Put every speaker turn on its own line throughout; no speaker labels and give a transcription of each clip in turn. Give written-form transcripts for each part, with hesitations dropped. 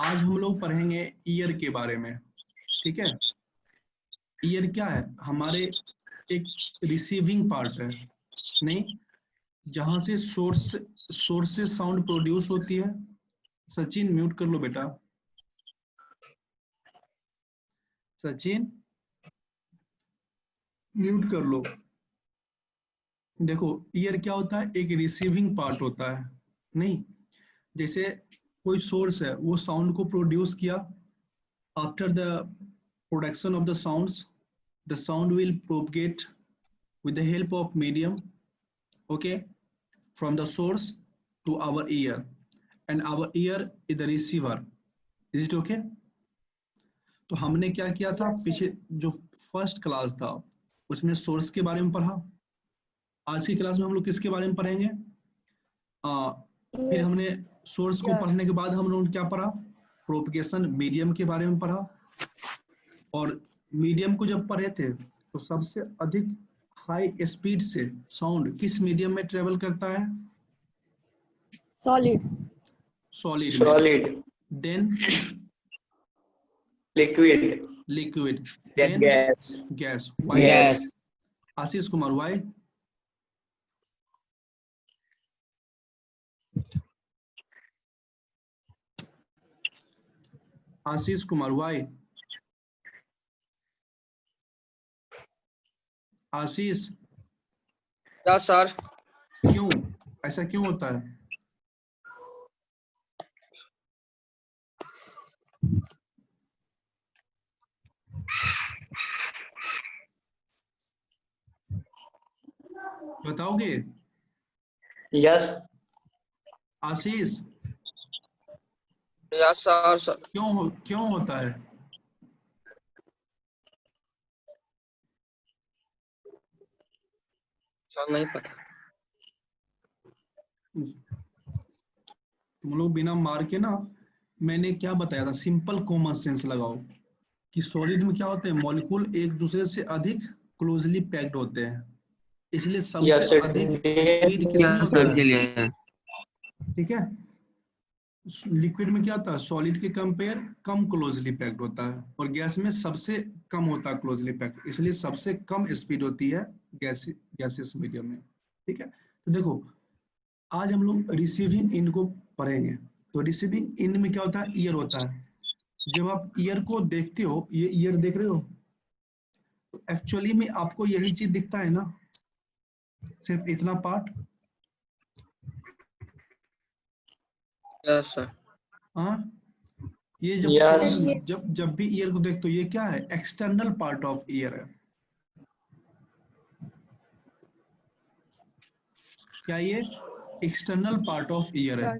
आज हम लोग पढ़ेंगे ईयर के बारे में। ठीक है, ईयर क्या है? हमारे एक रिसीविंग पार्ट है, नहीं, जहां से सोर्स से साउंड प्रोड्यूस होती है। सचिन म्यूट कर लो बेटा। सचिन म्यूट कर लो। देखो, ईयर क्या होता है? एक रिसीविंग पार्ट होता है, नहीं, जैसे कोई सोर्स है, वो साउंड को प्रोड्यूस किया। After the production of the sounds, the sound will propagate with the help of medium, okay, from the source to our ear, and our ear is the receiver. Is it okay? तो हमने क्या किया था?
Yes, sir.
पीछे जो first class था उसमें source के बारे में पढ़ा। आज की क्लास में हम लोग किसके बारे में पढ़ेंगे? फिर हमने सोर्स को पढ़ने के बाद हम लोगों ने क्या पढ़ा? प्रोपगेशन मीडियम के बारे में पढ़ा। और मीडियम को जब पढ़े थे तो सबसे अधिक हाई स्पीड से साउंड किस मीडियम में ट्रेवल करता है?
Solid.
सॉलिड में।
Solid,
then
liquid,
liquid,
then
then
gas,
gas.
gas,
Ashish Kumar why? Ashish Kumar why? Ashish,
yes sir.
क्यों ऐसा क्यों होता है? बताओगे?
yes,
Ashish,
yes sir.
क्यों होता है?
सर नहीं पता।
तुम लोग बिना मार के ना, मैंने क्या बताया था? सिंपल कॉमन सेंस लगाओ कि सॉलिड में क्या होते हैं? मॉलिक्यूल एक दूसरे से अधिक क्लोजली पैक्ड होते हैं, इसलिए सबसे
yes, it
अधिक
is.
स्पीड किसमें
यस
होता
सर के
है?
लिए।
ठीक है। लिक्विड में क्या होता है? सॉलिड के कंपेयर कम क्लोजली पैक्ड होता है, और गैस में सबसे कम होता है क्लोजली पैक्ड, इसलिए सबसे कम स्पीड होती है गैसियस मीडियम में। ठीक है, तो देखो, आज हम लोग रिसीविंग इन को पढ़ेंगे। तो रिसीविंग इन में क्या होता है? ईयर होता है। जब आप ईयर को देखते हो, ये ईयर देख रहे हो, तो एक्चुअली में आपको यही चीज दिखता है ना, सिर्फ इतना पार्ट।
Yes sir.
हाँ, ये जब
Yes.
जब भी ईयर को देखते हो, ये क्या है? एक्सटर्नल पार्ट ऑफ ईयर है। क्या ये एक्सटर्नल पार्ट ऑफ ईयर है?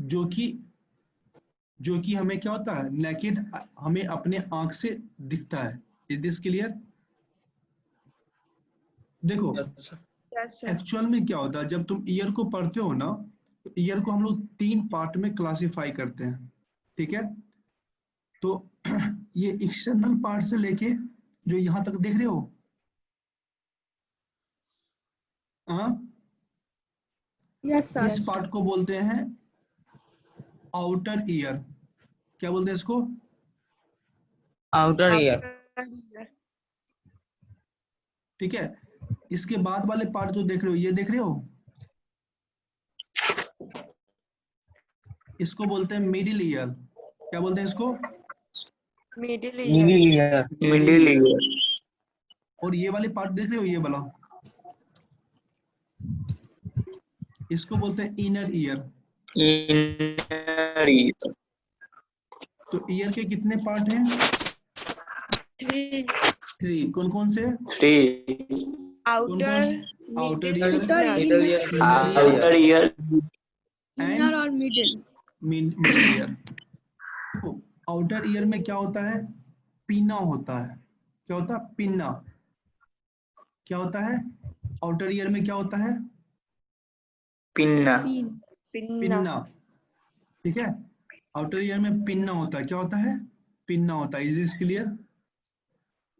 जो कि हमें क्या होता है? नेकेड हमें अपने आंख से दिखता है। Is this clear? देखो,
yes sir.
Yes, sir.
Actual में क्या होता है, जब तुम ईयर को पढ़ते हो ना, तो ईयर को हम लोग 3 पार्ट में क्लासिफाई करते हैं। ठीक है, तो ये एक्सटर्नल पार्ट से लेके जो यहां तक देख रहे हो, हाँ,
Yes, sir.
इस पार्ट को बोलते हैं आउटर ईयर। क्या बोलते हैं इसको?
Outer ear.
ठीक है, इसके बाद वाले पार्ट जो देख रहे हो, ये देख रहे हो, इसको बोलते हैं मिडिल ईयर। क्या बोलते हैं इसको?
Middle
middle ear.
Middle ear,
और ये वाले पार्ट देख रहे हो, ये वाला, इसको बोलते हैं इनर ईयर।
inner ear,
तो ईयर के कितने पार्ट हैं? 3। कौन कौन से?
3,
Outer,
outer
middle,
year,
middle year.
outer ear,
inner और middle.
Middle ear. देखो, आउटर ईयर में क्या होता है? पिन्ना होता है। क्या होता है? पिन्ना। क्या होता है? आउटर ईयर में क्या होता है?
pinna,
pinna. ठीक है, आउटर ईयर में पिन्ना होता है। क्या होता है? पिन्ना होता है। Is this clear?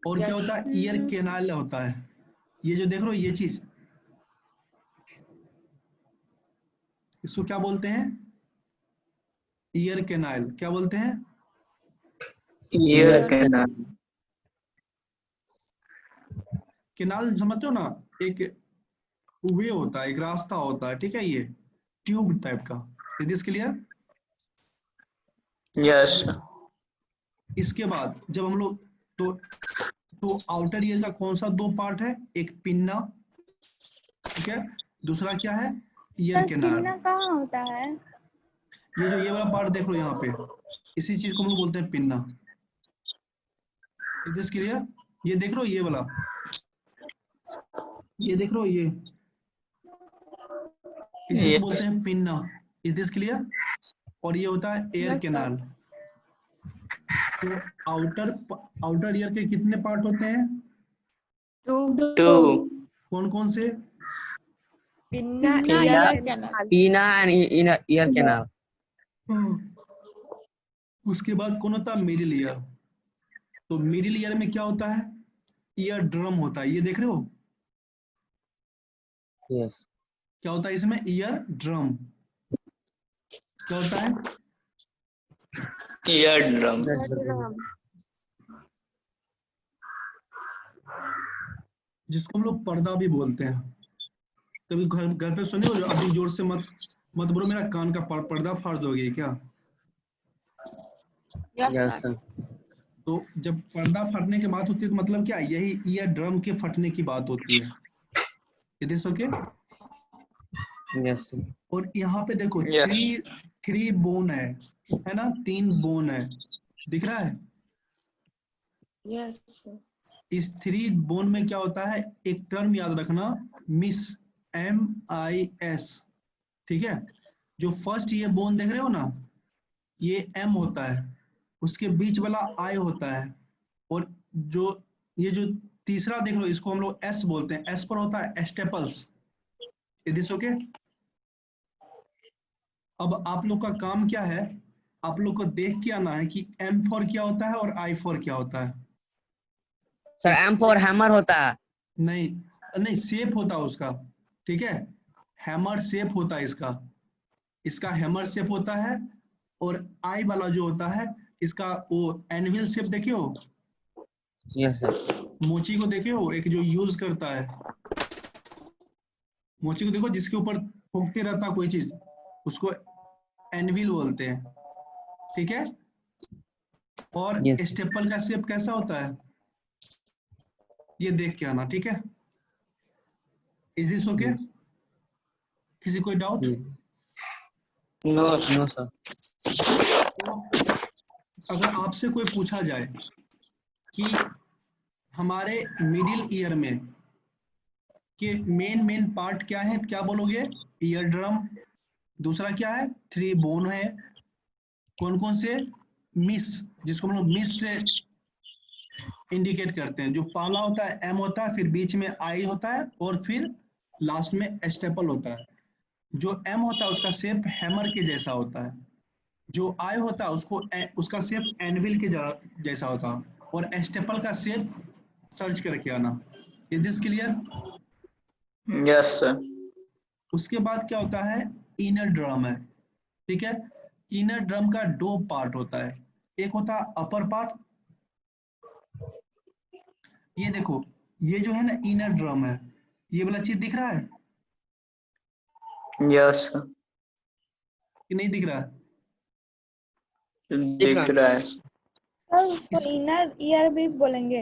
और क्या होता है? ईयर कैनाल होता है। ये जो देख रहे हो, ये चीज, इसको क्या बोलते हैं? Ear canal. क्या बोलते हैं?
Ear canal.
कैनाल समझते हो ना, एक वे होता है, एक रास्ता होता है, ठीक है, ये ट्यूब टाइप का। Is this clear?
यस।
इसके बाद जब हम लोग तो आउटर ईयर का कौन सा 2 पार्ट है? एक पिन्ना, ठीक है, दूसरा क्या है? Ear canal.
पिन्ना कहाँ होता है?
ये वाला पार्ट देख लो यहाँ पे, इसी चीज को हम लोग बोलते हैं पिन्ना। Is this clear? ये देख लो, ये वाला, ये देख लो, ये इसी को बोलते हैं पिन्ना। Is this clear? और ये होता है एयर
Yes, sir.
कैनाल। तो आउटर ईयर के कितने पार्ट होते हैं?
2.
टू।
कौन कौन से?
Pinna,
Pinna.
ear canal.
Pinna and ear canal.
उसके बाद कौन होता है? Middle year. तो मिडिल ईयर में क्या होता है? ईयर ड्रम होता है, ये देख रहे हो?
Yes.
क्या होता है इसमें? Ear drum. क्या होता है?
Ear drum.
जिसको हम लोग पर्दा भी बोलते हैं। कभी घर पे सुने हो? अभी जोर से मत बोलो, मेरा कान का पर्दा फाड़ दोगे क्या?
Yes,
Yes,
sir.
sir.
तो जब पर्दा फटने की बात होती है तो मतलब क्या? यही ईयर ड्रम के फटने की बात होती है। It is okay?
Yes, sir.
और यहाँ पे देखो,
Yes.
थ्री बोन है ना? 3 बोन है, दिख रहा है?
Yes, sir.
इस 3 बोन में क्या होता है? एक टर्म याद रखना, मिस, MIS, ठीक है? जो फर्स्ट ये बोन देख रहे हो ना, ये M होता है, उसके बीच वाला I होता है, और ये जो तीसरा देख लो, इसको हम लोग S बोलते हैं। S पर होता है स्टेपल्स। Is this okay? अब आप लोग का काम क्या है? आप लोग को देख के आना है कि M फॉर क्या होता है और I फॉर क्या होता है।
Sir, M for hammer होता है।
नहीं नहीं, शेप होता है उसका, ठीक है? हैमर शेप होता है इसका हैमर शेप होता है। और आई वाला जो होता है, इसका वो एनविल शेप देखे हो?
Yes, sir.
मोची को देखे हो? एक जो यूज करता है, मोची को देखो, जिसके ऊपर फूंकते रहता कोई चीज, उसको एनविल बोलते हैं, ठीक है? और
Yes.
स्टेपल का शेप कैसा होता है, ये देख के आना, ठीक है? Is this okay? किसी कोई डाउट?
नो।
No, sir.
अगर आपसे कोई पूछा जाए कि हमारे मिडिल ईयर में के मेन पार्ट क्या है, क्या बोलोगे? Ear drum. दूसरा क्या है? 3 बोन है। कौन कौन से? मिस, जिसको हम लोग मिस से इंडिकेट करते हैं। जो पहला होता है M होता है, फिर बीच में I होता है, और फिर लास्ट में स्टेपल होता है। जो M होता है उसका शेप हैमर के जैसा होता है, जो I होता है उसका शेप एनविल के जैसा होता है, और स्टेपल का शेप सर्च करके आना। Is this clear?
Yes sir.
उसके बाद क्या होता है? इनर ड्रम है, ठीक है? इनर ड्रम का 2 पार्ट होता है। एक होता है अपर पार्ट, ये देखो, ये जो है ना इनर ड्रम है, ये वाला चीज दिख रहा है
यस सर।
कि नहीं दिख रहा है?
दिख रहा है।
सर उसको इनर ईयर भी बोलेंगे।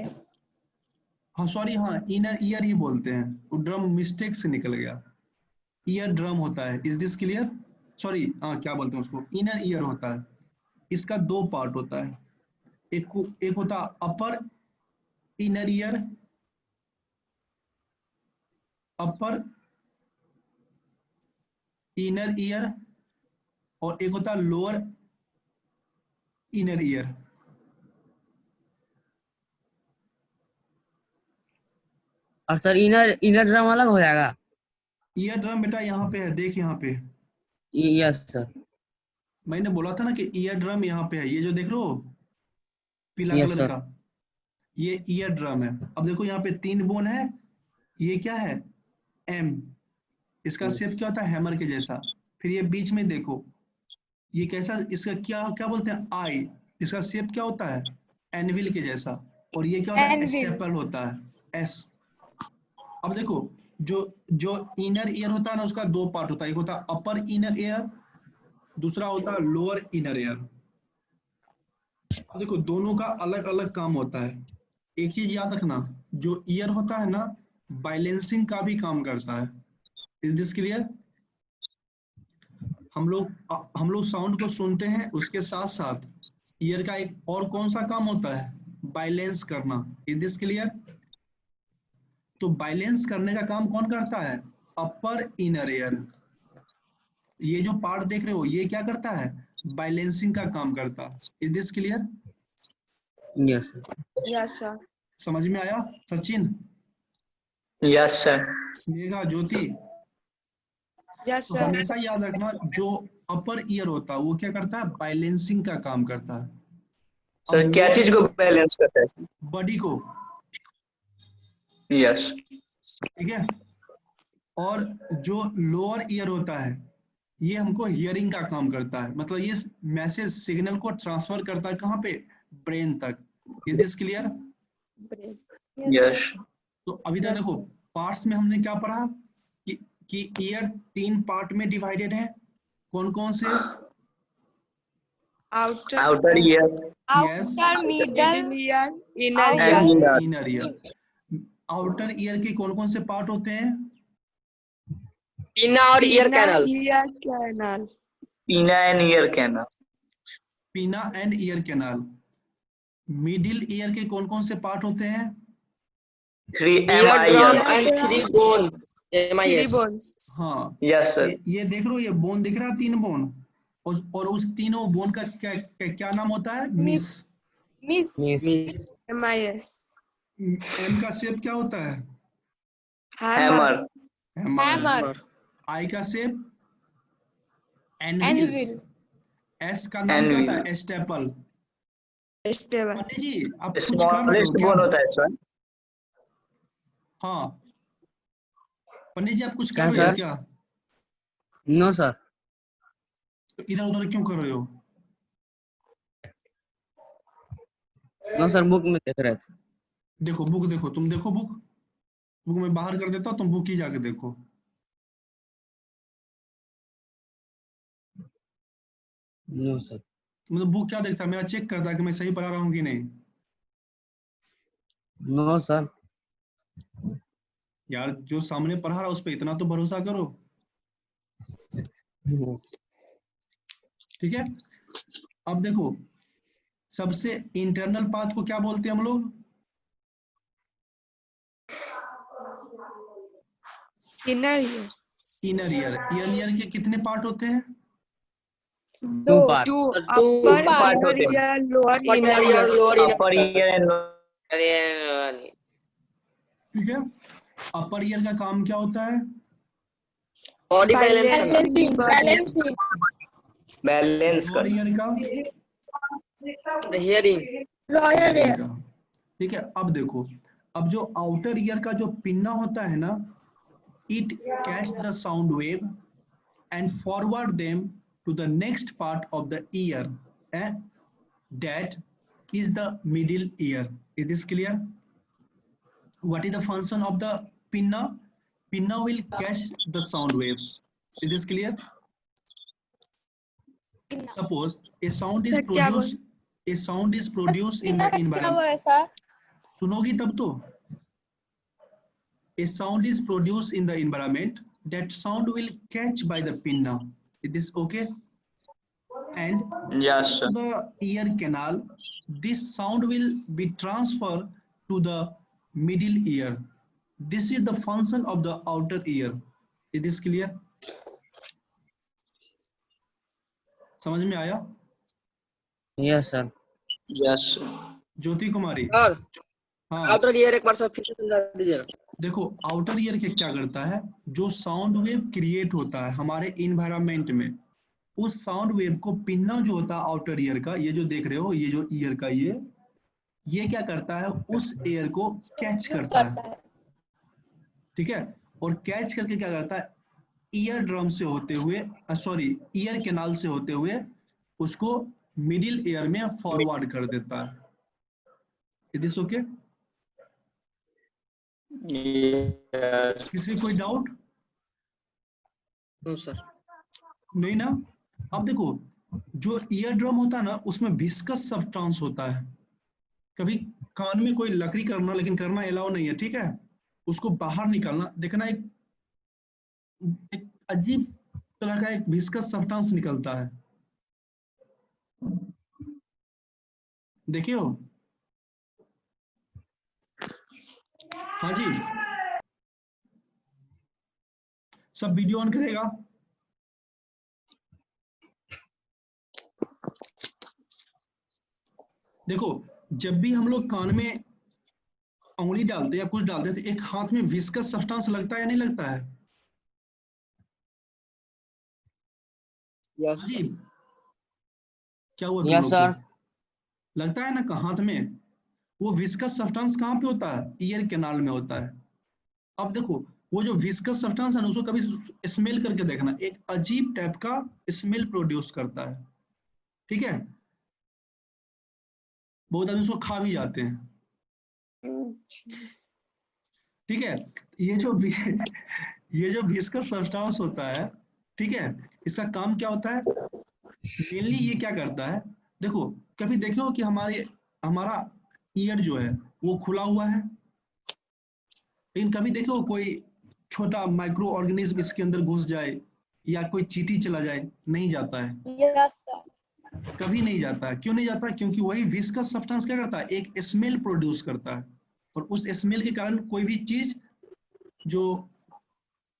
हाँ सॉरी, हाँ इनर ईयर ही बोलते हैं, वो ड्रम मिस्टेक से निकल गया। ईयर ड्रम होता है। Is this clear? सॉरी, हाँ क्या बोलते हैं उसको, इनर ईयर होता है। इसका 2 पार्ट होता है। एक होता है अपर इनर ईयर, अपर इनर ईयर, और एक होता है लोअर इनर ईयर।
और सर इनर ड्रम अलग हो जाएगा?
ईयर ड्रम बेटा यहाँ पे है, देख यहाँ पे,
यस सर।
मैंने बोला था ना कि ईयर ड्रम यहाँ पे है, ये जो देख रहे हो पीला
यस
कलर
सर।
का, ये ईयर ड्रम है। अब देखो यहाँ पे 3 बोन है, ये क्या है? M। इसका शेप क्या होता है? हैमर के जैसा। फिर ये बीच में देखो, ये कैसा, इसका क्या क्या बोलते हैं, आई, इसका शेप क्या होता है, एनविल के जैसा, और ये क्या होता है,
Anvil.
स्टेपल होता है, एस। अब देखो, जो जो इनर ईयर होता है ना, उसका दो पार्ट होता है, एक होता है अपर इनर ईयर, दूसरा होता है लोअर इनर ईयर। अब देखो, दोनों का अलग अलग काम होता है। एक चीज याद रखना, जो ईयर होता है ना, बैलेंसिंग का भी काम करता है। Is this clear? हम लोग साउंड को सुनते हैं, उसके साथ साथ ईयर का एक और कौन सा काम होता है, बैलेंस करना। Is this clear? तो बैलेंस करने का काम कौन करता है, अपर इनर ईयर। ये जो पार्ट देख रहे हो, ये क्या करता है, बैलेंसिंग का काम करता है। Is this clear?
Yes sir.
Yes, sir.
समझ में आया सचिन,
Yes, sir.
मेघा, ज्योति?
Yes,
तो
sir.
हमेशा याद रखना, जो अपर ईयर होता है वो क्या करता है, बैलेंसिंग का काम करता है।
सर
अब
क्या चीज को बैलेंस करता है?
बॉडी को,
यस।
ठीक है। और जो लोअर ईयर होता है, ये हमको हियरिंग का काम करता है, मतलब ये मैसेज सिग्नल को ट्रांसफर करता है कहाँ पे, ब्रेन तक। Is this clear?
Yes,
yes.
तो अभी तक
Yes,
देखो,
sir.
पार्ट्स में हमने क्या पढ़ा कि ईयर 3 पार्ट में डिवाइडेड है। कौन कौन से?
Outer,
outer ear
yes,
outer, middle ear, inner
and
ear.
Inner.
Inner ear. Outer ear के कौन कौन से पार्ट होते हैं?
Pinna और ear
Inner
canals.
ear canal.
पीना एंड ईयर कैनल।
पीना and ear canal. Middle ear के कौन कौन से पार्ट होते हैं?
3
Eardrum
MIS।
and three bone.
Three
MIS.
bones.
हाँ,
यस सर।
ये देख लो, ये बोन दिख रहा है, 3 बोन, और उस तीनों बोन का क्या नाम होता है, miss.
Miss.
Miss.
MIS.
M का शेप क्या होता है,
हैमर।
Hammer.
आई का शेप एनविल,
Anvil.
एस का नाम क्या होता
एनविल।
है, स्टेपल।
Stable.
पंडित जी, आप कुछ कर रहे हो
स्मॉलेस्ट
क्या?
बोन होता है सर।
हाँ, पंडित जी, आप कुछ
क्या
कर रहे हो
सर?
क्या?
No sir.
तो इधर उधर क्यों कर रहे हो?
नो सर, बुक में देख रहे थे।
देखो बुक, देखो, तुम देखो बुक, बुक में बाहर कर देता हूँ, तुम बुक ही जाके देखो।
No sir.
मतलब बुक क्या देखता है, मेरा चेक करता है कि मैं सही पढ़ा रहा हूँ कि नहीं।
No sir.
यार, जो सामने पढ़ा रहा है उस पर इतना तो भरोसा करो, ठीक है। अब देखो, सबसे इंटरनल पाथ को क्या बोलते हैं हम लोग?
Inner ear.
Inner ear. Inner ear के कितने पार्ट होते हैं?
Two part.
Two.
Two
Upper
part
inner
होते हैं।
ear, lower
Upper
inner
ear,
ear.
lower
upper year and
ठीक है। अपर ईयर का काम क्या होता है?
body balance करना.
Balancing.
बैलेंस
लोअर
करना।
ईयर का?
The hearing.
Lower
hearing
ear.
का। ठीक है। अब देखो, अब जो आउटर ईयर का जो पिन्ना होता है ना, it catch the sound wave and forward them to the next part of the ear, and that is the middle ear. Is this clear? What is the function of the pinna? Pinna will catch the sound waves. Is this clear? Suppose a sound is
क्या बोल?
produced, a sound is produced in the environment.
Sir?
सुनोगी तब तो। A sound is produced in the environment. That sound will catch by the pinna. Is this okay? And
yes
to
sir.
the ear canal, this sound will be transferred to the middle ear. This is the function of the outer ear. Is this clear? समझ में आया?
Yes sir.
Yes.
ज्योति कुमारी?
और
हाँ,
outer ear एक बार सब फिर से समझा दीजिएगा.
देखो, आउटर ईयर के क्या करता है, जो साउंड वेव क्रिएट होता है हमारे इन्वायरमेंट में, उस साउंड वेव को पिन्ना जो होता है आउटर ईयर का, ये जो देख रहे हो, ये जो ईयर का ये क्या करता है, उस एयर को कैच करता है, ठीक है। और कैच करके क्या करता है, ईयर ड्रम से होते हुए ईयर कैनाल से होते हुए उसको मिडिल ईयर में फॉरवर्ड कर देता है। Is this okay?
Yes.
किसी कोई डाउट?
No sir.
नहीं ना? अब देखो, जो ईयर ड्रम होता है ना उसमें विस्कस सब्सटेंस होता है। कभी कान में कोई लकड़ी करना, लेकिन करना अलाउ नहीं है, ठीक है? उसको बाहर निकालना, देखना एक अजीब तरह का एक विस्कस सब्सटेंस निकलता है, देखिए हो? हाँ जी, सब वीडियो ऑन करेगा। देखो, जब भी हम लोग कान में उंगली डालते हैं या कुछ डालते हैं तो एक हाथ में विस्कस सब्सटेंस लगता है या नहीं लगता है?
यस
हाँ जी, क्या हुआ तुम
यस
लोग
सर।
को? लगता है ना हाथ में? वो विस्कस सब्सटेंस कहाँ पे होता है? ईयर कैनाल में होता है। अब देखो, वो जो विस्कस सब्सटेंस है ना उसको कभी स्मेल करके देखना, एक अजीब टाइप का स्मेल प्रोड्यूस करता है, ठीक है? बहुत आदमी उसको खा भी जाते हैं, ठीक है? ये जो विस्कस सब्सटेंस होता है, ठीक है, इसका काम क्या होता है? मेनली ये क्या करता है, देखो, कभी देखो कि हमारा ईयर जो है वो खुला हुआ है, लेकिन कभी देखो कोई छोटा माइक्रो ऑर्गेनिज्म इसके अंदर घुस जाए या कोई चींटी चला जाए, नहीं जाता है,
यस सर।
कभी नहीं जाता है। क्यों नहीं जाता? क्योंकि वही विस्कस सब्सटेंस क्या करता है, एक स्मेल प्रोड्यूस करता है, और उस स्मेल के कारण कोई भी चीज जो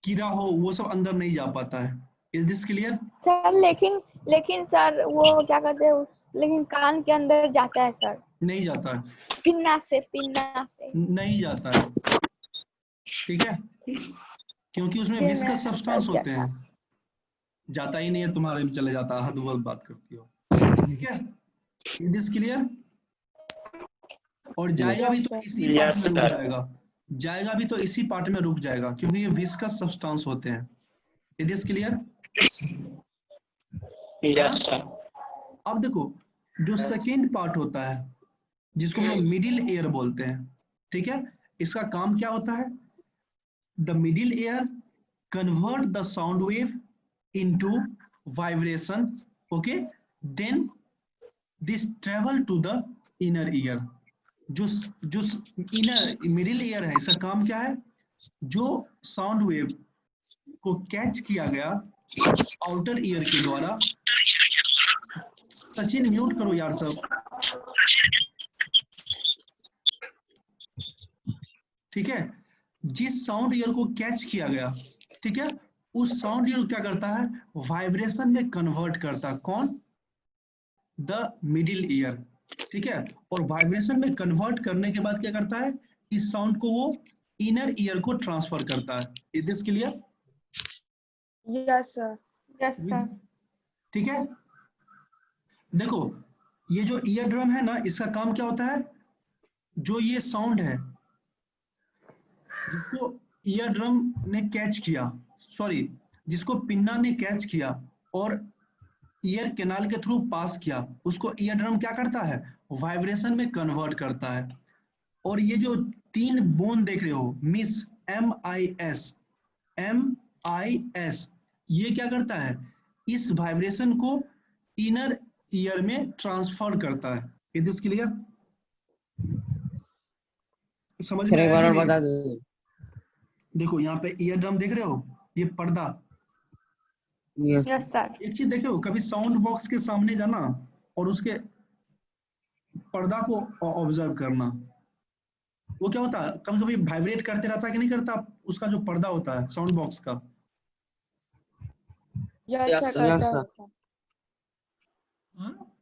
कीड़ा हो वो सब अंदर नहीं जा पाता है। Is this clear?
सर लेकिन सर वो क्या कहते हैं लेकिन कान के अंदर जाता है सर,
नहीं जाता है,
पिन्ना से।
नहीं जाता है, ठीक है? क्योंकि उसमें
फिर
विस्कस
मैं
सब्सटेंस
समझ
होते
गया
हैं।
सर।
जाता ही नहीं है, तुम्हारे में चले जाता है, हद वद बात करती हो, ठीक है? Is this clear? और जाएगा भी
यस
तो
सर।
इसी पार्ट
Yes,
में रुक
sir.
जाएगा, जाएगा भी तो इसी पार्ट में रुक जाएगा, क्योंकि ये विस्कस सब्सटेंस होते हैं। Is this clear?
Yes, sir.
अब देखो, जो सेकेंड पार्ट होता है जिसको हम लोग मिडिल एयर बोलते हैं, ठीक है, इसका काम क्या होता है? The middle ear convert the sound wave into vibration, okay, then this travel to the inner ear. जो जो इनर मिडिल ईयर है, इसका काम क्या है? जो साउंड वेव को कैच किया गया आउटर ईयर के द्वारा, सचिन म्यूट करो यार सब, ठीक है? जिस साउंड ईयर को कैच किया गया, ठीक है, उस साउंड ईयर क्या करता है? वाइब्रेशन में कन्वर्ट करता है। कौन? द मिडिल ईयर, ठीक है? और वाइब्रेशन में कन्वर्ट करने के बाद क्या करता है? इस साउंड को वो इनर ईयर को ट्रांसफर करता है। Is this clear?
Yes sir. Yes sir.
ठीक है? देखो, ये जो ईयर ड्रम है ना, इसका काम क्या होता है? जो ये साउंड है जिसको ईयर ड्रम ने कैच किया, जिसको पिन्ना ने कैच किया और ईयर कैनाल के थ्रू पास किया, उसको ईयर ड्रम क्या करता है? वाइब्रेशन में कन्वर्ट करता है। और ये जो 3 बोन देख रहे हो, MIS, ये क्या करता है? इस वाइब्रेशन को इनर ईयर में ट्रांसफर करता है। Is this clear? समझ में
फिर एक
आया
बार
कि
और
नहीं?
बता दीजिए।
देखो यहाँ पे ईयर ड्रम देख रहे हो, ये पर्दा।
Yes
yes sir.
एक चीज देखो, कभी साउंड बॉक्स के सामने जाना और उसके पर्दा को ऑब्जर्व करना, वो क्या होता है? कभी कभी वाइब्रेट करते रहता है कि नहीं करता? उसका जो पर्दा होता है साउंड बॉक्स का,
यस
यस
सर
सर।
करता
यस
है
सर।
सर।
हाँ?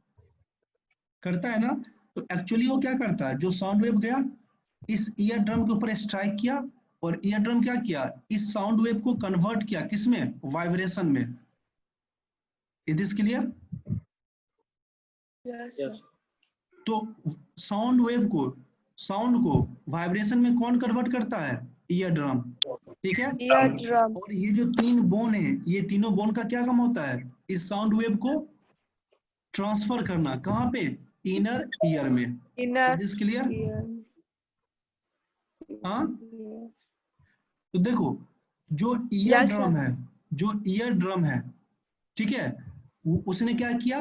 करता है ना? तो एक्चुअली वो क्या करता है? जो साउंड वेव गया इस ईयर ड्रम के ऊपर स्ट्राइक किया, और ईयर ड्रम क्या किया? इस साउंड वेव को कन्वर्ट किया किसमें? वाइब्रेशन में। Is this clear?
Yes
yes.
Sir.
तो साउंड को वाइब्रेशन में कौन कन्वर्ट करता है? ईयर ड्रम, ठीक है।
Ear drum.
और ये जो 3 बोन है, ये तीनों बोन का क्या काम होता है? इस साउंड वेव को ट्रांसफर करना, कहाँ पे? इनर ईयर में।
Inner
this clear?
ईयर।
हाँ, तो देखो जो ईयर
यस
ड्रम
सर।
है, जो ईयर ड्रम है, ठीक है, उसने क्या किया?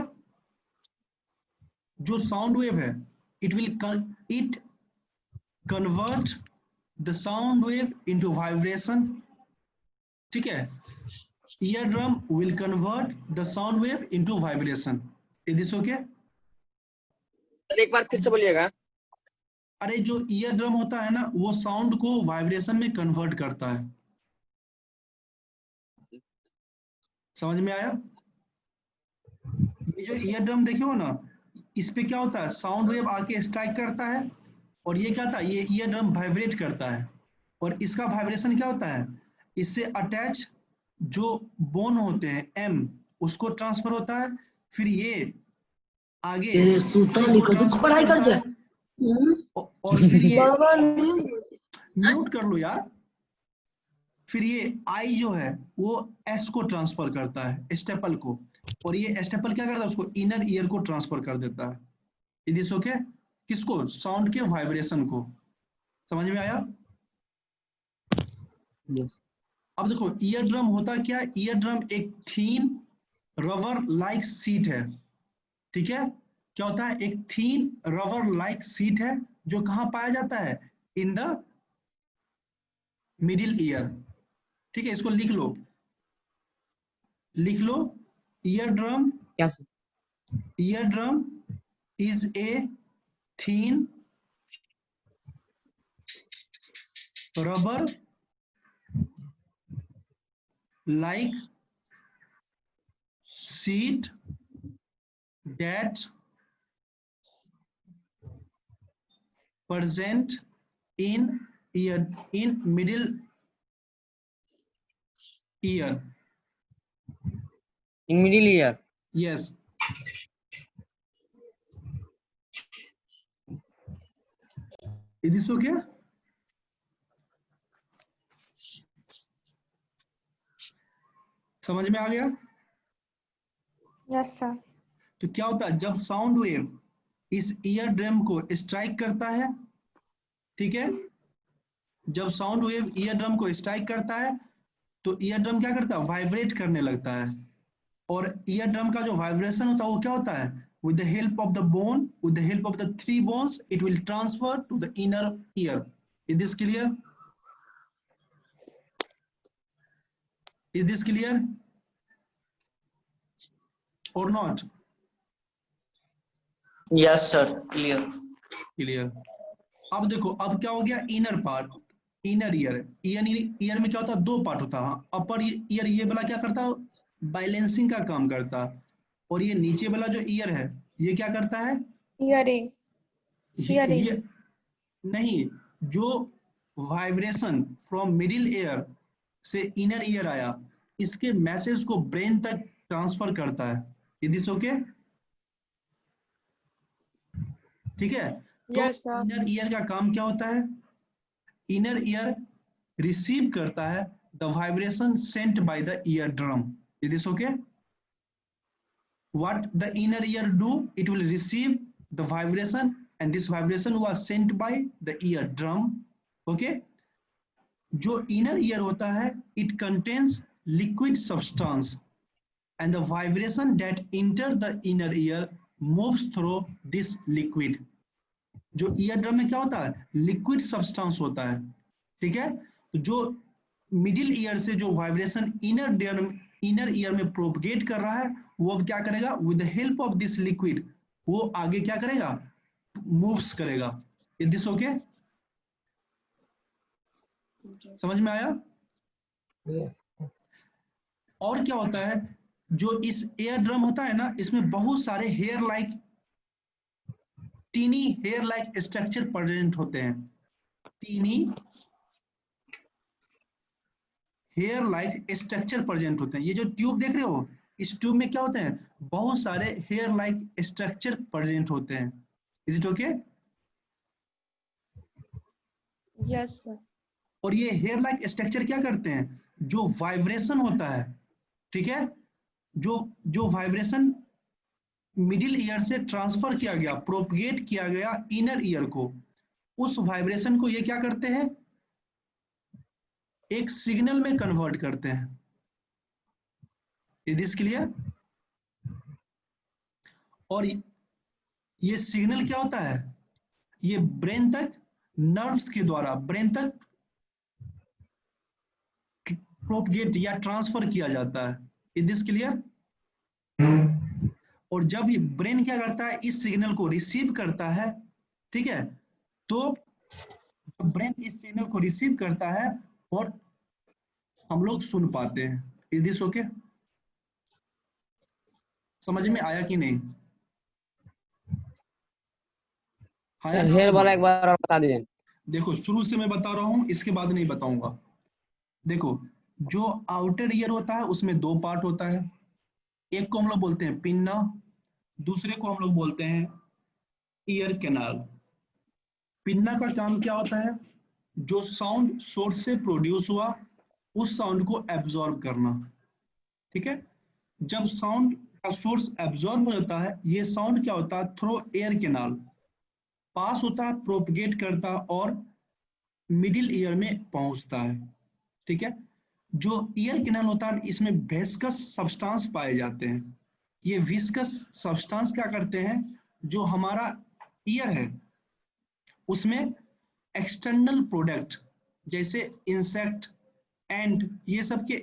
जो साउंड वेव है, it convert the sound wave into vibration, ठीक है। Ear drum will convert the sound wave into vibration. Is this okay?
Sir एक बार फिर से बोलिएगा।
अरे जो ईयर ड्रम होता है ना, वो साउंड को वाइब्रेशन में कन्वर्ट करता है। समझ में आया? ये जो ईयर ड्रम देखे हो ना, इस पे क्या होता है? साउंड वेव आके स्ट्राइक करता है, और ये क्या था? ये ईयर ड्रम वाइब्रेट करता है, और इसका वाइब्रेशन क्या होता है? इससे अटैच जो बोन होते हैं एम, उसको ट्रांसफर होता है, फिर ये आगे
सूता
सी को
लिखो तो
ट्रांसफर
पढ़ाई कर
करता
जा।
है, और फिर ये
बाबा
म्यूट कर लो यार। फिर ये आई जो है वो एस को ट्रांसफर करता है, स्टेपल को, और ये स्टेपल क्या करता है? उसको इनर ईयर को ट्रांसफर कर देता है। Is this okay? किसको? साउंड के वाइब्रेशन को। समझ में आया? अब देखो ईयर ड्रम होता क्या है? ईयर ड्रम एक थीन रबर लाइक सीट है, ठीक है। क्या होता है? एक थीन रबर लाइक सीट है, जो कहाँ पाया जाता है? इन द मिडिल ईयर, ठीक है। इसको लिख लो, लिख लो। ईयर ड्रम,
क्या?
Ear drum is a thin rubber like sheet that present in middle ear.
In middle ear.
Yes. Is this okay? समझ में आ गया?
Yes sir.
तो क्या होता है? जब साउंड वेव इस ईयर ड्रम को स्ट्राइक करता है, ठीक है, जब साउंड वेव ईयर ड्रम को स्ट्राइक करता है, तो ईयर ड्रम क्या करता है? वाइब्रेट करने लगता है, और ईयर ड्रम का जो वाइब्रेशन होता है वो क्या होता है? with the help of the bone, with the help of the 3 bones, it will transfer to the inner ear. Is this clear? Is this clear or not?
Yes, sir. Clear.
Clear. अब देखो, अब क्या हो गया? Inner part, inner ear. Year में क्या होता है? 2 पार्ट होता है। अपर ईयर ये वाला क्या करता है? बैलेंसिंग का काम करता है, और ये नीचे वाला जो ईयर है, ये क्या करता है?
हियरिंग। Hearing.
ये नहीं, जो वाइब्रेशन फ्रॉम मिडिल ईयर से इनर ईयर आया, इसके मैसेज को ब्रेन तक ट्रांसफर करता है। Is this okay? ठीक है। तो
Yes, sir.
इनर ईयर का काम क्या होता है? इनर ईयर रिसीव करता है the vibration sent by the ear drum. Is this okay? What the inner ear do? It will receive the vibration, and this vibration was sent by the eardrum. Okay? जो inner ear होता है, it contains liquid substance, and the vibration that enter the inner ear moves through this liquid. जो eardrum में क्या होता है? liquid substance होता है, ठीक है। तो जो मिडिल ईयर से जो वाइब्रेशन इनर ईयर में प्रोपगेट कर रहा है, वो अब क्या करेगा? With the help of this liquid वो आगे क्या करेगा? मूव्स करेगा। Is this okay? समझ में आया? और क्या होता है? जो इस एयर ड्रम होता है ना, इसमें बहुत सारे hair like, tiny hair like structure present होते हैं। Tiny hair like structure present होते हैं। ये जो ट्यूब देख रहे हो, इस ट्यूब में क्या होते हैं? बहुत सारे हेयर लाइक स्ट्रक्चर प्रेजेंट होते हैं। Is it okay?
Yes, sir.
और ये हेयर लाइक स्ट्रक्चर क्या करते हैं, जो वाइब्रेशन होता है, ठीक है, जो वाइब्रेशन मिडिल ईयर से ट्रांसफर किया गया, प्रोपगेट किया गया इनर ईयर को, उस वाइब्रेशन को ये क्या करते हैं, एक सिग्नल में कन्वर्ट करते हैं। Is this clear? और ये सिग्नल क्या होता है, ये ब्रेन तक नर्व्स के द्वारा ब्रेन तक प्रोपगेट या ट्रांसफर किया जाता है। Is this clear? और जब ये ब्रेन क्या करता है, इस सिग्नल को रिसीव करता है, ठीक है, तो ब्रेन इस सिग्नल को रिसीव करता है और हम लोग सुन पाते हैं। Is this okay? समझ में आया कि नहीं?
सर हेयर वाला एक बार और बता दीजिए।
देखो शुरू से मैं बता रहा हूं, इसके बाद नहीं बताऊंगा। देखो जो आउटर ईयर होता है उसमें दो पार्ट होता है, एक को हम लोग बोलते हैं पिन्ना, दूसरे को हम लोग बोलते हैं ईयर कैनाल। पिन्ना का काम क्या होता है, जो साउंड सोर्स से प्रोड्यूस हुआ उस साउंड को एब्जॉर्ब करना, ठीक है। जब साउंड का सोर्स एब्जॉर्ब हो जाता है, ये साउंड क्या होता है, थ्रू एयर कैनाल पास होता है, प्रोपगेट करता है और मिडिल ईयर में पहुंचता है, ठीक है। जो ईयर कैनाल होता है इसमें विस्कस सब्सटेंस पाए जाते हैं। ये विस्कस सब्सटेंस क्या करते हैं, जो हमारा ईयर है उसमें एक्सटर्नल प्रोडक्ट जैसे इंसेक्ट एंड ये सब के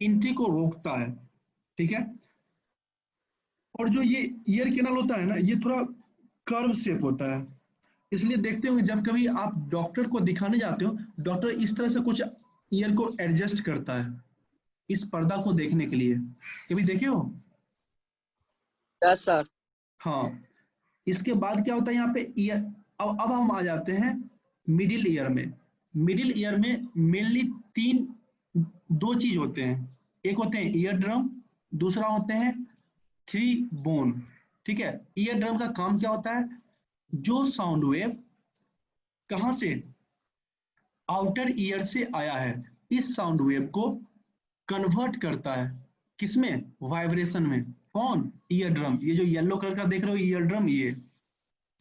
एंट्री को रोकता है, ठीक है। और जो ये ईयर कैनाल होता है ना, ये थोड़ा कर्व शेप होता है, इसलिए देखते होंगे जब कभी आप डॉक्टर को दिखाने जाते हो, डॉक्टर इस तरह से कुछ ईयर को एडजस्ट करता है इस पर्दा को देखने के लिए, कभी देखे हो?
Yes sir.
हाँ, इसके बाद क्या होता है यहाँ पे ईयर। अब हम आ जाते हैं मिडिल ईयर में। मिडिल ईयर में मेनली दो चीज होते हैं, एक होते हैं ईयर ड्रम, दूसरा होते हैं थ्री बोन, ठीक है। ईयर ड्रम का काम क्या होता है, जो साउंड वेव कहां से, आउटर ईयर से आया है, इस साउंड वेव को कन्वर्ट करता है किसमें, वाइब्रेशन में। कौन, ईयर ड्रम। ये जो येलो कलर का देख रहे हो ईयर ड्रम, ये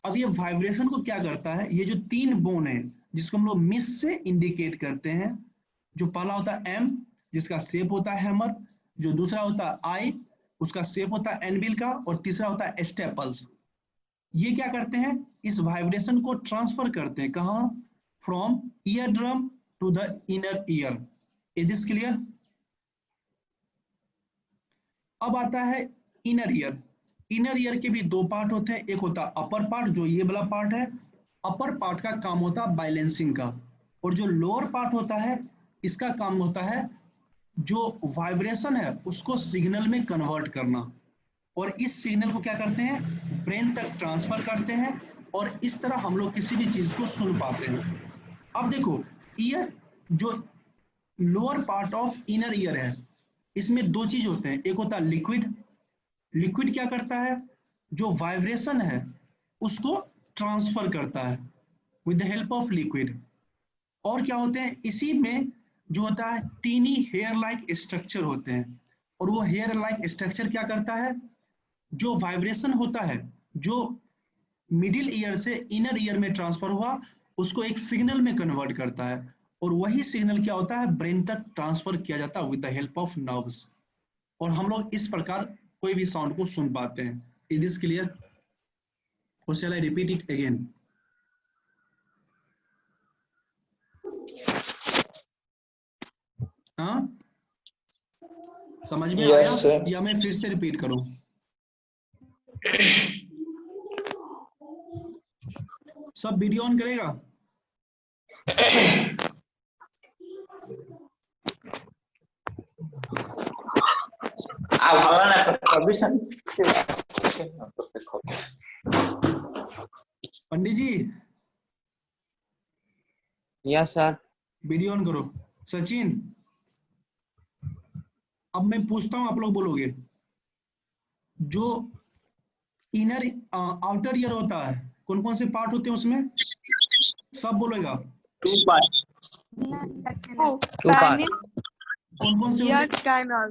अब ये वाइब्रेशन को क्या करता है, ये जो तीन बोन है जिसको हम लोग मिस से इंडिकेट करते हैं, जो पहला होता है एम जिसका शेप होता है हैमर, जो दूसरा होता है आई उसका शेप होता है एनविल का, और तीसरा होता है स्टेपल्स। ये क्या करते हैं, इस वाइब्रेशन को ट्रांसफर करते हैं कहाँ, from ear drum to the inner ear. Is this clear? अब आता है इनर ईयर। इनर ईयर के भी दो पार्ट होते हैं, एक होता है अपर पार्ट जो ये वाला पार्ट है, अपर पार्ट का काम होता है बैलेंसिंग का, और जो लोअर पार्ट होता है इसका काम होता है जो वाइब्रेशन है उसको सिग्नल में कन्वर्ट करना, और इस सिग्नल को क्या करते हैं, ब्रेन तक ट्रांसफर करते हैं, और इस तरह हम लोग किसी भी चीज को सुन पाते हैं। अब देखो ईयर, जो lower part of inner ear है, इसमें दो चीज होते हैं, एक होता है लिक्विड। लिक्विड क्या करता है, जो वाइब्रेशन है उसको ट्रांसफर करता है with the help of liquid. और क्या होते हैं, इसी में जो होता है टीनी हेयर लाइक स्ट्रक्चर होते हैं, और वो हेयर लाइक स्ट्रक्चर क्या करता है, जो वाइब्रेशन होता है जो मिडिल ईयर से इनर ईयर में ट्रांसफर हुआ उसको एक सिग्नल में कन्वर्ट करता है, और वही सिग्नल क्या होता है, ब्रेन तक ट्रांसफर किया जाता है with the help of nerves, और हम लोग इस प्रकार कोई भी साउंड को सुन पाते हैं। Is this clear? और शैल आई रिपीट इट अगेन? हाँ, समझ में
Yes,
आया
sir.
या मैं फिर से रिपीट करूं? सब वीडियो ऑन करेगा? पंडित जी
यस सर।
वीडियो ऑन करो। सचिन, अब मैं पूछता हूं, आप लोग बोलोगे। जो इनर आउटर ईयर होता है, कौन कौन से पार्ट होते हैं उसमें, सब बोलेगा।
Two parts.
Two part.
कौन कौन से
ear
होंगे?
canal,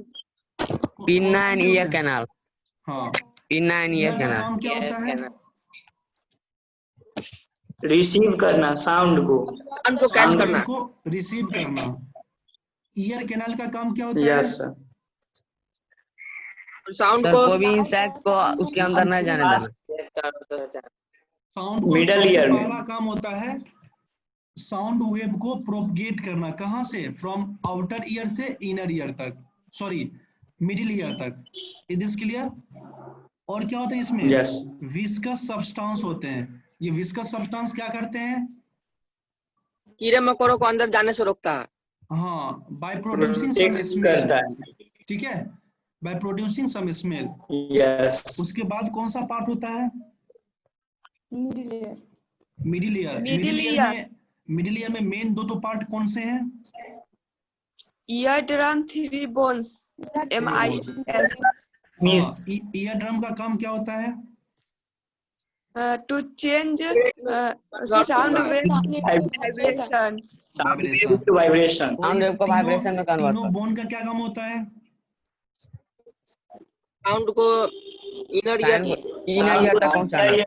Pinna
कौन
and
से
ear
होते हैं?
canal.
हाँ,
Pinna and ear
सिग्नल का
canal.
काम क्या होता है?
Receive करना साउंड को.
साउंड को कैच
साउंड
करना।
को रिसीव करना। ईयर कैनाल का काम क्या होता है?
Yes sir.
साउंड
सर
को
कोई भी इंसेक्ट को उसके अंदर नहीं जाने देना.
साउंड को
Middle
सबसे
ear में.
पहला काम होता है साउंड वेव को प्रोपगेट करना। कहां से? फ्रॉम आउटर ईयर से इनर ईयर तक, सॉरी मिडिल ईयर तक। Is this clear? और क्या होता है इसमें?
Yes.
विस्कस सब्सटेंस होते हैं। ये विस्कस सब्सटेंस क्या करते हैं?
कीड़े मकोड़ों को अंदर जाने से रोकता है।
हाँ, by producing some
Protect
smell.
करता है.
ठीक है, by producing some smell.
Yes.
उसके बाद कौन सा पार्ट होता है?
Middle ear.
Middle ear. Middle ear में मेन दो पार्ट कौन से हैं?
eardrum, 3 bones, MIS,
Miss.
Ear drum का काम क्या होता है?
to change sound wave vibration,
vibration.
Vibration.
Sound wave को vibration में convert
तीनों
कर.
बोन का क्या काम होता है?
साउंड को इनर ईयर
Inner ear तक पहुंचाना.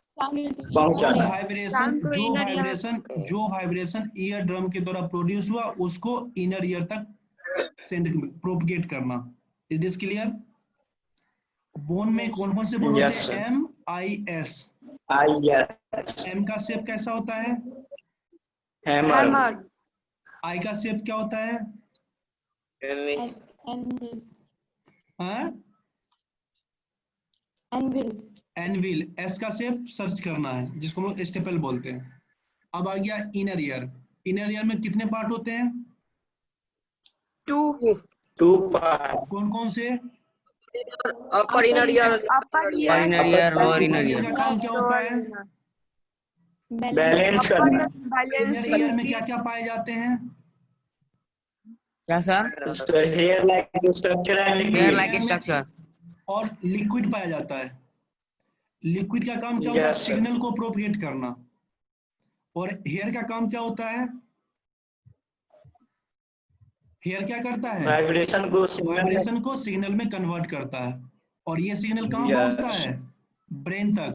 पहुंचाना.
वाइब्रेशन,
Sound को inner ear
जो वाइब्रेशन ईयर ड्रम के द्वारा प्रोड्यूस हुआ उसको इनर ईयर तक सेंड प्रोपगेट करना। Is this clear? बोन में कौन कौन से बोन होते
Yes,
हैं?
sir.
MIS।
Yes.
एम का शेप कैसा होता है?
Hammer.
hammer,
आई का शेप क्या होता है? हाँ? एनविल। एस का शेप सर्च करना है जिसको हम लोग स्टेपल बोलते हैं। अब आ गया इनर ईयर। इनर ईयर में कितने पार्ट होते हैं?
2
Two parts.
कौन कौन से?
Upper inner ear
upper ear,
Inner ear, lower inner
ear
ear.
का काम क्या होता है?
Balance करना.
इनर ईयर में क्या क्या पाए जाते हैं?
क्या sir?
So hair like structure and
Hair
liquid.
like structure.
और लिक्विड पाया जाता है। लिक्विड का काम क्या होता है?
Yes, sir.
सिग्नल को प्रोपगेट करना। और हेयर का काम क्या होता है? हेयर क्या करता है?
Vibration को signal.
वाइब्रेशन को सिग्नल में कन्वर्ट करता है। और ये सिग्नल कहाँ
Yes.
पहुंचता है? ब्रेन तक।